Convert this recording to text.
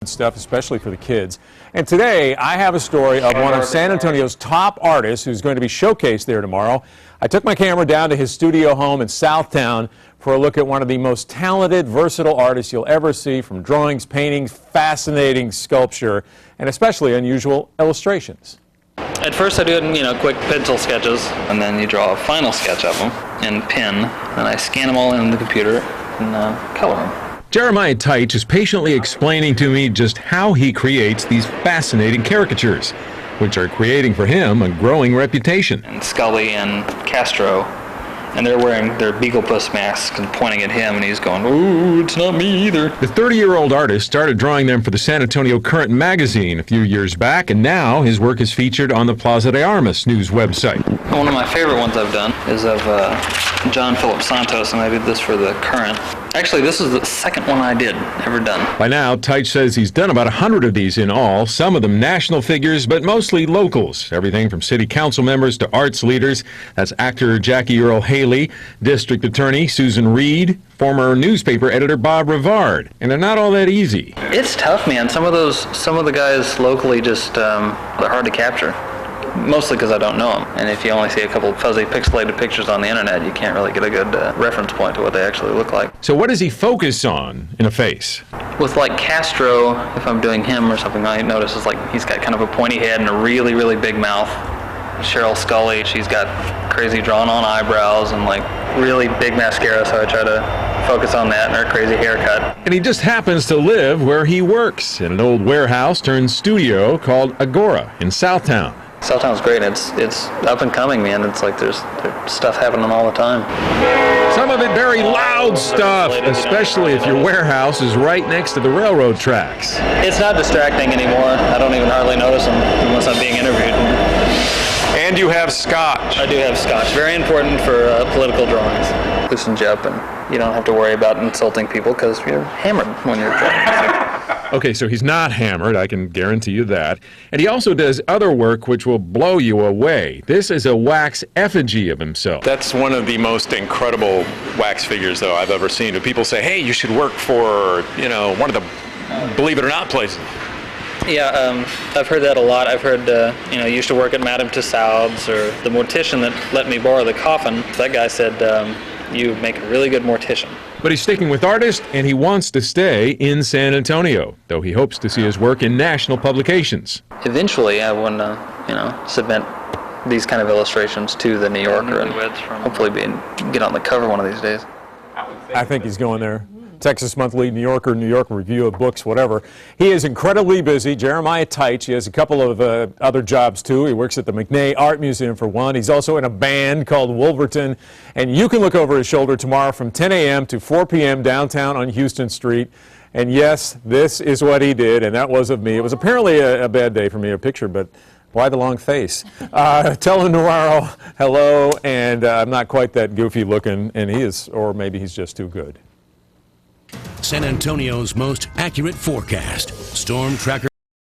Stuff, especially for the kids. And today, I have a story of one of San Antonio's top artists who's going to be showcased there tomorrow. I took my camera down to his studio home in Southtown for a look at one of the most talented, versatile artists you'll ever see, from drawings, paintings, fascinating sculpture, and especially unusual illustrations. At first I do it in, quick pencil sketches, and then you draw a final sketch of them in pen, and I scan them all in the computer and color them. Jeremiah Teutsch is patiently explaining to me just how he creates these fascinating caricatures, which are creating for him a growing reputation. And Scully and Castro, and they're wearing their Beagle Puss masks and pointing at him, and he's going, "Ooh, it's not me either." The 30-year-old artist started drawing them for the San Antonio Current magazine a few years back, and now his work is featured on the Plaza de Armas news website. One of my favorite ones I've done is of John Philip Santos, and I did this for the Current. Actually, this is the second one I did ever done. By now, Teutsch says he's done about 100 of these in all, some of them national figures, but mostly locals. Everything from city council members to arts leaders. That's actor Jackie Earl Haley, district attorney Susan Reed, former newspaper editor Bob Rivard. And they're not all that easy. It's tough, man. Some of the guys locally just, they're hard to capture. Mostly because I don't know them, and if you only see a couple of fuzzy pixelated pictures on the internet, you can't really get a good reference point to what they actually look like. So what does he focus on in a face? With like Castro, if I'm doing him or something, I notice is like he's got kind of a pointy head and a really, really big mouth. Cheryl Scully, she's got crazy drawn-on eyebrows and like really big mascara, so I try to focus on that and her crazy haircut. And he just happens to live where he works, in an old warehouse turned studio called Agora in Southtown. Southtown's great. It's up and coming, man. It's like there's stuff happening all the time. Some of it very loud stuff, especially if your warehouse is right next to the railroad tracks. It's not distracting anymore. I don't even hardly notice them unless I'm being interviewed. And you have scotch. I do have scotch. Very important for political drawings. Loosens you up, and you don't have to worry about insulting people because you're hammered when you're drawing. Okay, so he's not hammered, I can guarantee you that. And he also does other work which will blow you away. This is a wax effigy of himself. That's one of the most incredible wax figures, though, I've ever seen. People say, hey, you should work for, one of the Believe It or Not places. Yeah, I've heard that a lot. I've heard, you used to work at Madame Tussauds, or the mortician that let me borrow the coffin. That guy said, you make a really good mortician. But he's sticking with artists, and he wants to stay in San Antonio, though he hopes to see his work in national publications. Eventually, I want to, submit these kind of illustrations to the New Yorker and hopefully get on the cover one of these days. I think he's going there. Texas Monthly, New Yorker, New York Review of Books, whatever. He is incredibly busy. Jeremiah Teutsch. He has a couple of other jobs, too. He works at the McNay Art Museum, for one. He's also in a band called Wolverton. And you can look over his shoulder tomorrow from 10 a.m. to 4 p.m. downtown on Houston Street. And yes, this is what he did, and that was of me. It was apparently a bad day for me, a picture, but why the long face? Tell Navarro hello, and I'm not quite that goofy looking, and he is, or maybe he's just too good. San Antonio's most accurate forecast. Storm Tracker